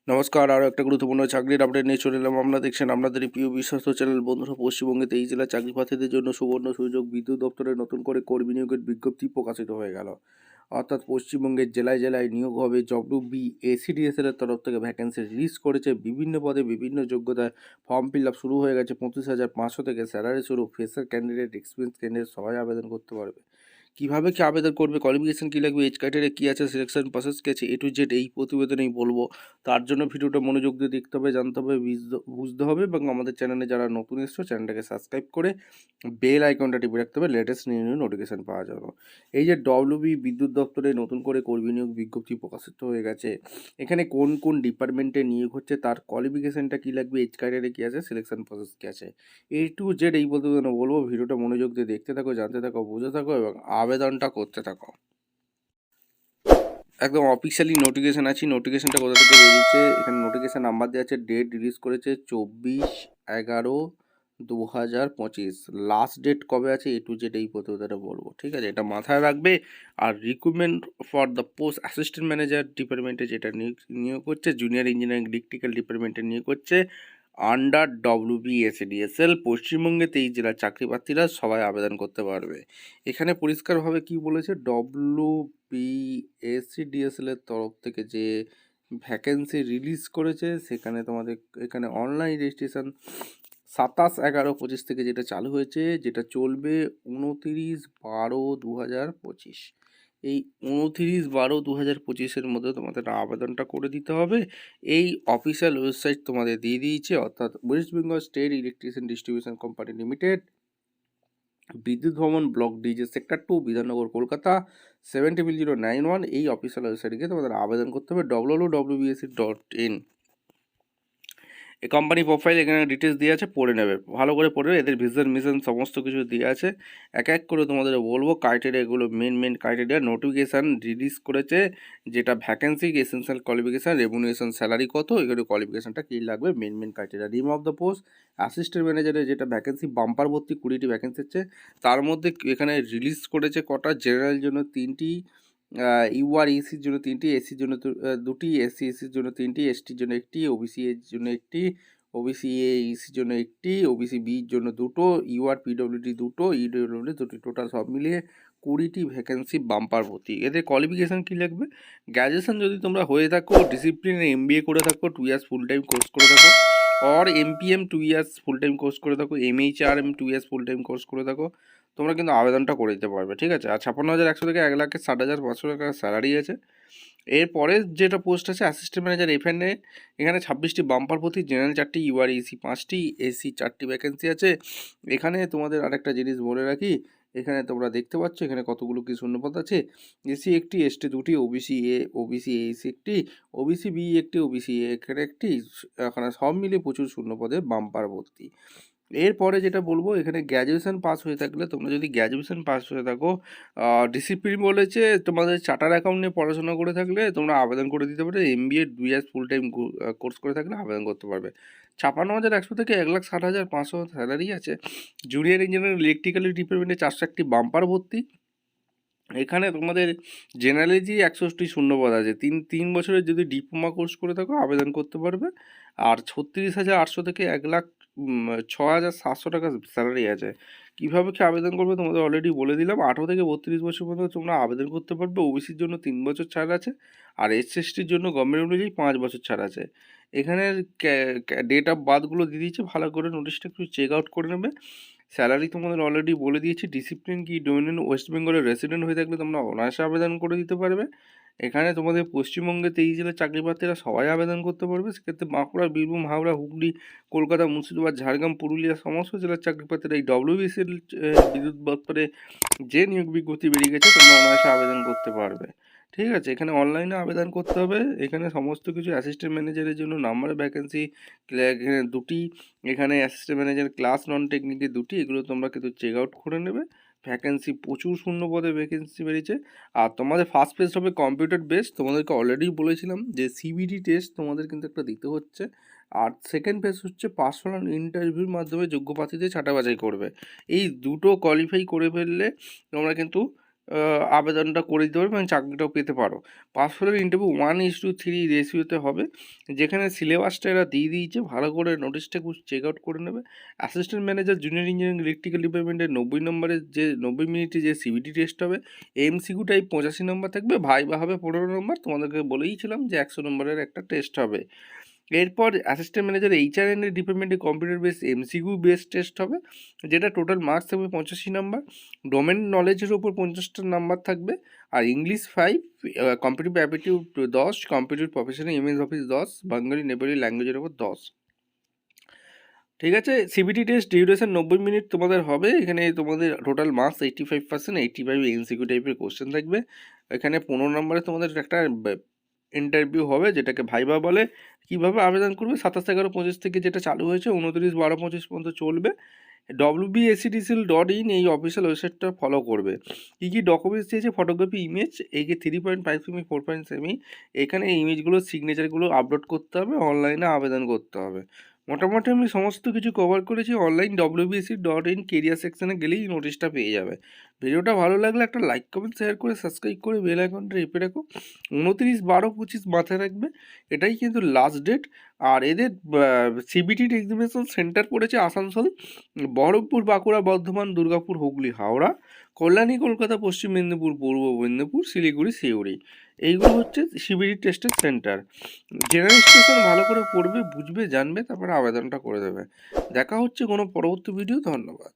নমস্কার, আরও একটা গুরুত্বপূর্ণ চাকরির আপডেট নিয়ে চলে এলাম। আপনারা দেখছেন আপনাদের এই প্রিয় বিশ্বস্ত চ্যানেল। বন্ধুরা, পশ্চিমবঙ্গে 23 জেলার চাকরি প্রার্থীদের জন্য সুবর্ণ সুযোগ। বিদ্যুৎ দপ্তরে নতুন করে কর্মী নিয়োগের বিজ্ঞপ্তি প্রকাশিত হয়ে গেল। অর্থাৎ পশ্চিমবঙ্গের জেলায় জেলায় নিয়োগ হবে। WBACDSL এর তরফ থেকে ভ্যাকেন্সি রিলিজ করেছে। বিভিন্ন পদে বিভিন্ন যোগ্যতায় ফর্ম ফিল আপ শুরু হয়ে গেছে। 25,500 থেকে স্যালারি শুরু। ফ্রেশার ক্যান্ডিডেট, এক্সপিরিয়েন্স ক্যান্ডিডেট সবাই আবেদন করতে পারবে। কীভাবে কি আবেদন করবে, কোয়ালিফিকেশান কী লাগবে, এজ ক্রাইটেরিয়া কী আছে, সিলেকশন প্রসেস কী আছে, A to Z এই প্রতিবেদনেই বলবো। তার জন্য ভিডিওটা মনোযোগ দিয়ে দেখতে হবে, জানতে হবে, বুঝতে হবে এবং আমাদের চ্যানেলে যারা নতুন এসছো চ্যানেলটাকে সাবস্ক্রাইব করে বেল আইকনটা টিপে রাখতে হবে লেটেস্ট নিউ নিউ নোটিফিকেশান পাওয়ার জন্য। এই যে বিদ্যুৎ দপ্তরে নতুন করে কর্মী নিয়োগ বিজ্ঞপ্তি প্রকাশিত হয়ে গেছে। এখানে কোন কোন ডিপার্টমেন্টে নিয়োগ হচ্ছে, তার কোয়ালিফিকেশানটা কী লাগবে, এজ ক্রাইটেরিয়া কী আছে, সিলেকশন প্রসেস কী আছে, A to Z এই প্রতিবেদনে বলবো। ভিডিওটা মনোযোগ দিয়ে দেখতে থাকো, জানতে থাকো, বুঝতে থাকো এবং আবেদনটা করতে থাকো। একদম অফিসিয়ালি নোটিফিকেশান আছে। নোটিফিকেশানটা কোথা থেকে বেরিয়েছে, এখানে নোটিফিকেশান নাম্বার দেওয়া আছে, ডেট রিলিজ করেছে 24/11/2025। লাস্ট ডেট কবে আছে, A to Z এই প্রতিবেদনে বলবো, ঠিক আছে? এটা মাথায় রাখবে। আর recruitment for the post assistant manager ডিপার্টমেন্টে যেটা নিয়োগ করছে, জুনিয়র ইঞ্জিনিয়ারিং ইলেকট্রিক্যাল ডিপার্টমেন্টে নিয়োগ করছে আন্ডার WBACDSL। পশ্চিমবঙ্গে 23 জেলার চাকরি প্রার্থীরা সবাই আবেদন করতে পারবে। এখানে পরিষ্কারভাবে কি বলেছে, WBACDSL এর তরফ থেকে যে ভ্যাকেন্সি রিলিজ করেছে, সেখানে তোমাদের এখানে অনলাইন রেজিস্ট্রেশন 27/11/25 থেকে যেটা চালু হয়েছে, যেটা চলবে 29/12/2025। এই 29/12/2025 মধ্যে তোমাদের আবেদনটা করে দিতে হবে। এই অফিসিয়াল ওয়েবসাইট তোমাদের দিয়ে দিয়েছে, অর্থাৎ West Bengal state electrician distribution company limited, বিদ্যুৎ ভবন, block DJ, sector 2, Bidhannagar, Kolkata 700091। এই অফিসিয়াল ওয়েবসাইটে গিয়ে তোমাদের আবেদন করতে হবে www.wbsc.in। এই কোম্পানি প্রোফাইল এখানে ডিটেলস দিয়ে আছে, পড়ে নেবে, ভালো করে পড়ে নেবে। এদের ভিশন মিশন সমস্ত কিছু দিয়ে আছে। এক এক করে তোমাদের বলবো ক্রাইটেরিয়াগুলো, মেন ক্রাইটেরিয়া। নোটিফিকেশান রিলিজ করেছে, যেটা vacancy, essential qualification, remuneration, salary কত, এগুলো কোয়ালিফিকেশানটা কী লাগবে, main criteria. Name of the post assistant ম্যানেজারের যেটা ভ্যাকেন্সি, বাম্পার ভর্তি 20টি ভ্যাকেন্সি হচ্ছে। তার মধ্যে এখানে রিলিজ করেছে কটা, জেনারেল জন্য 3টি, UR/ECর জন্য 3টি, এসির জন্য 2টি, SC/SCর জন্য 3টি, STর জন্য 1টি, OBC এর জন্য 1টি, OBC/ECর জন্য 1টি, OBC/Bর জন্য 2টো, UR/PWD 2টো, EWD 2টি। টোটাল সব মিলিয়ে 20টি ভ্যাকেন্সি বাম্পার ভর্তি। এদের কোয়ালিফিকেশান কী লাগবে, গ্র্যাজুয়েশন যদি তোমরা হয়ে থাকো, ডিসিপ্লিনে MBA করে থাকো, 2 ইয়ার্স ফুল টাইম কোর্স করে থাকো, और MPM 2 years full time course করে থাকো, MHRM 2 years full time course করে থাকো, তোমরা কিন্তু আবেদনটা করে দিতে পারবে, ঠিক আছে? আর 56,100 থেকে 1,60,500 টাকা স্যালারি আছে। এরপরে যেটা পোস্ট আছে অ্যাসিস্ট্যান্ট ম্যানেজার FNA, এখানে 26টি বাম্পার ভর্তি, জেনারেল 4টি, UR/EC 5টি, AC 4টি ভ্যাকেন্সি আছে। এখানে তোমাদের আরেকটা জিনিস বলে রাখি, এখানে তোমরা দেখতে পাচ্ছ এখানে কতগুলো কি শূন্যপদ আছে। SC 1টি, ST 2টি, OBC/AC 1টি, OBC/B 1টি, OBC/A এখানে 1টি। এখানে সব মিলিয়ে প্রচুর শূন্যপদে বাম্পার ভর্তি। এরপরে যেটা বলবো, এখানে গ্র্যাজুয়েশন পাস হয়ে থাকলে, তোমরা যদি গ্র্যাজুয়েশন পাস হয়ে থাকো, ডিসিপ্লিন বলেছে তোমাদের চার্টার অ্যাকাউন্ট নিয়ে পড়াশোনা করে থাকলে তোমরা আবেদন করে দিতে পারবে। MBA 2 years full time course করে থাকলে আবেদন করতে পারবে। 56,100 থেকে 1,60,500 স্যালারি আছে। জুনিয়র ইঞ্জিনিয়ার ইলেকট্রিক্যাল ডিপার্টমেন্টে 401টি বাম্পার ভর্তি। এখানে তোমাদের জেনারেলি 100টি শূন্যপদ আছে। 3 বছরের যদি ডিপ্লোমা কোর্স করে থাকো আবেদন করতে পারবে। আর 36,800 থেকে 1,06,700 টাকা স্যালারি আছে। কীভাবে কি আবেদন করবে তোমাদের অলরেডি বলে দিলাম। 18 থেকে 32 বছর পর্যন্ত তোমরা আবেদন করতে পারবে। ওবিসির জন্য 3 বছর ছাড় আছে, আর SC/STর জন্য গভর্নমেন্ট অনুযায়ী 5 বছর ছাড় আছে। এখানের ডেট অফ বার্থগুলো দিয়ে দিয়েছে, ভালো করে নোটিশটা একটু চেক আউট করে নেবে। স্যালারি তোমাদের অলরেডি বলে দিয়েছি। ডিসিপ্লিন কি, ডোমিনেন্ট ওয়েস্ট বেঙ্গলের রেসিডেন্ট হয়ে থাকলে তোমরা অনায়াসে আবেদন করে দিতে পারবে। এখানে তোমাদের পশ্চিমবঙ্গে 23 জেলার চাকরি প্রার্থীরা সবাই আবেদন করতে পারবে। সেক্ষেত্রে বাঁকুড়া, বীরভূম, হাওড়া, হুগলি, কলকাতা, মুর্শিদাবাদ, ঝাড়গ্রাম, পুরুলিয়া সমস্ত জেলার চাকরি প্রার্থীরা এই WBSC বিদ্যুৎ দপ্তরে যে নিয়োগ বিজ্ঞপ্তি বেরিয়ে গেছে তোমরা অনায়াসে আবেদন করতে পারবে, ঠিক আছে? এখানে অনলাইনে আবেদন করতে হবে। এখানে সমস্ত কিছু অ্যাসিস্ট্যান্ট ম্যানেজারের জন্য নাম্বারে ভ্যাকেন্সি এখানে 2টি, এখানে অ্যাসিস্ট্যান্ট ম্যানেজার ক্লাস নন টেকনিকে 2টি, এগুলো তোমরা কিন্তু চেক আউট করে নেবে। ভ্যাকেন্সি প্রচুর শূন্য পদে ভ্যাকেন্সি বেরিয়েছে। আর তোমাদের ফার্স্ট পেজ হবে কম্পিউটার বেসড, তোমাদেরকে অলরেডি বলেছিলাম যে CBT টেস্ট তোমাদের কিন্তু একটা দিতে হচ্ছে। আর সেকেন্ড পেজ হচ্ছে পার্সোনাল ইন্টারভিউর মাধ্যমে যোগ্য প্রার্থীদের ছাঁটা বাছাই করবে। এই দুটো কোয়ালিফাই করে ফেললে তোমরা কিন্তু আবেদনটা করে দিতে পারবে এবং চাকরিটাও পেতে পারো। পাস হলে ইন্টারভিউ 1:3 রেশিওতে হবে, যেখানে সিলেবাসটা এরা দিয়ে দিয়েছে, ভালো করে নোটিশটা একটু চেক আউট করে নেবে। Assistant manager junior engineering electrical ডিপার্টমেন্টের 90 নম্বরের যে 90 মিনিটে যে সিবিটি টেস্ট হবে, এমসিকিউ টাইপ 85 নম্বর থাকবে, ভাইবা হবে 15 নম্বর, তোমাদেরকে বলেইছিলাম যে 100 নম্বরের একটা টেস্ট হবে। এরপর অ্যাসিস্ট্যান্ট ম্যানেজার এইচআরএন এর ডিপার্টমেন্টে computer base MCQ base test হবে, যেটা টোটাল মার্কস থাকবে 85 নাম্বার, ডোমেন নলেজের ওপর 50টা নাম্বার থাকবে, আর English 5, competitive aptitude 10, competitive professional MS office 10, Bangali Nepali ল্যাঙ্গুয়েজের ওপর 10। ঠিক আছে, সিবিটি টেস্ট ডিউরেশন 90 মিনিট তোমাদের হবে। এখানে তোমাদের টোটাল মার্কস 85%, 85 এমসিকিউ টাইপের কোশ্চেন থাকবে। এখানে 15 নম্বরে তোমাদের একটা ইন্টারভিউ হবে, যেটাকে ভাইবা বলে। কিভাবে আবেদন করবে, 27/11/25 থেকে যেটা চালু হয়েছে 29/12/25 পর্যন্ত চলবে। wbscdcl.in এই অফিসিয়াল ওয়েবসাইটটা ফলো করবে। কী কী ডকুমেন্টস দিয়েছে, ফটোগ্রাফি, ইমেজ, একে 3.5 সেমি 4 সেমি, এখানে ইমেজগুলো সিগনেচারগুলো আপলোড করতে হবে, অনলাইনে আবেদন করতে হবে। মোটামুটি আমি সমস্ত কিছু কভার করেছি। অনলাইন wbsc.in কেরিয়ার সেকশনে গেলেই নোটিশটা পেয়ে যাবে। ভিডিওটা ভালো লাগলে একটা লাইক কমেন্ট শেয়ার করে সাবস্ক্রাইব করে বেল আইকনটা টিপে রাখো। 29/12/25 মাথায় রাখবে, এটাই কিন্তু লাস্ট ডেট। আর এদের সিবিটি এক্সামিনেশন সেন্টার পড়েছে আসানসোল, বহরমপুর, বাঁকুড়া, বর্ধমান, দুর্গাপুর, হুগলি, হাওড়া, কল্যাণী, কলকাতা, পশ্চিম মেদিনীপুর, পূর্ব মেদিনীপুর, শিলিগুড়ি, সিউড়ি। এইগুলো হচ্ছে সিবিটি টেস্টের সেন্টার। জেনারেল ভালো করে পড়বে, বুঝবে, জানবে, তারপরে আবেদনটা করে দেবে। দেখা হচ্ছে কোনো পরবর্তী ভিডিও। ধন্যবাদ।